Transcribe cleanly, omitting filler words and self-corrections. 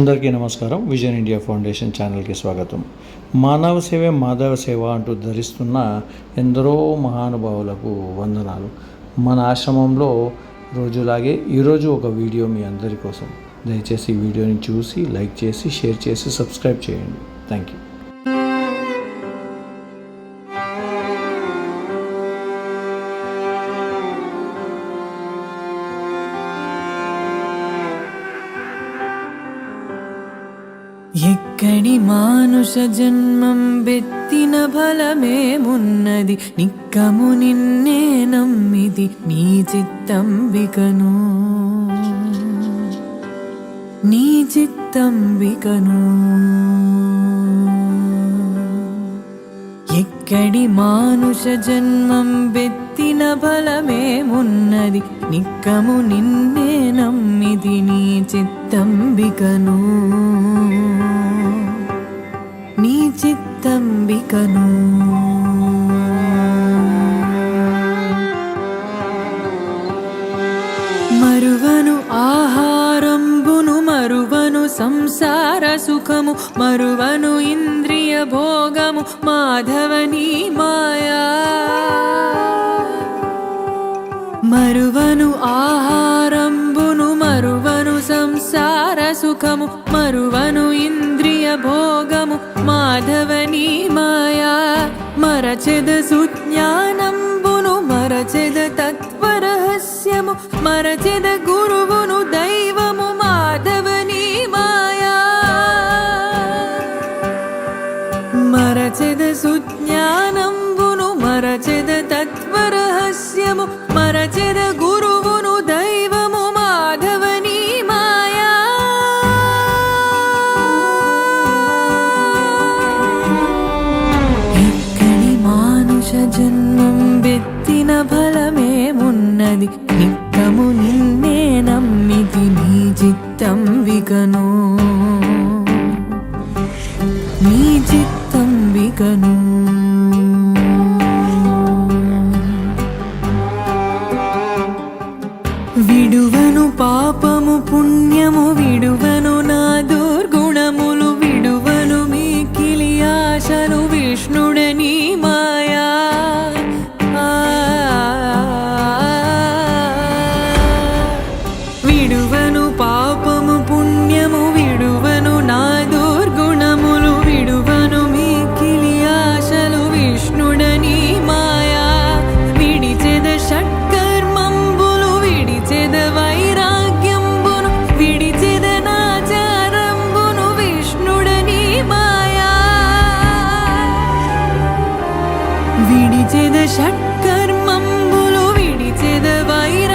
అందరికీ నమస్కారం. Vision India foundation ఛానల్కి స్వాగతం. మానవ సేవే మాధవ సేవ అంటూ ధరిస్తున్న ఎందరో మహానుభావులకు వందనాలు. మన ఆశ్రమంలో రోజులాగే ఈరోజు ఒక వీడియో మీ అందరి కోసం. దయచేసి ఈ వీడియోని చూసి లైక్ చేసి షేర్ చేసి సబ్స్క్రైబ్ చేయండి. Thank you. ఎక్కడి మానుష జన్మం బెత్తిన ఫలమేమున్నది, నిక్కము నిన్నే నమ్మిది నీ చిత్తంబికను, నీ చిత్తంబికను. ఎక్కడి మానుష జన్మం బెత్తిన ఫలమేమున్నది, నిక్కము నిన్నే నమ్మిది నీ చిత్తంబికను, నీ చిత్తంబికను. మరువను ఆహారంబును మరువను సంసార సుఖము, మరువను ఇంద్రియ భోగము మాధవని మాయా. మరువను ఆహారంబును మరువను సంసార సుఖము, మరువను ఇంద్రియ భోగము మాధవని మాయా. మరచెద సుజ్ఞానంబును మరచెద తత్వరహస్యము, మరచెద గురువును దైవము మాధవని మాయా. మరచెద సుజ్ఞానంబును మరచెద తత్వరహస్యము, మరచెద గురువును దైవము మాధవని మాయా. ఎక్కడి మానుష జన్మం బెత్తిన ఫలమేమున్నది, నిక్కము నిన్నే నమ్మిది నీ చిత్తంబికను, నీ చిత్తంబికను. విడువను పాపము పుణ్యము విడువను నా దుర్గుణములు, విడువను మిక్కిలి ఆశలు విష్ణుడని మాయా. విడువను పాపము పుణ్యము విడువను నా దుర్గుణములు, విడువను మిక్కిలి ఆశలు విష్ణుడని మాయా. విడిచెద షట్కర్మంబులు విడిచెద వైరాగ్యంబును, విడిచెద నాచారంబును విష్ణుడని మాయా. విడిచెద షట్కర్మంబులు విడిచెద వైరాగ్యంబును,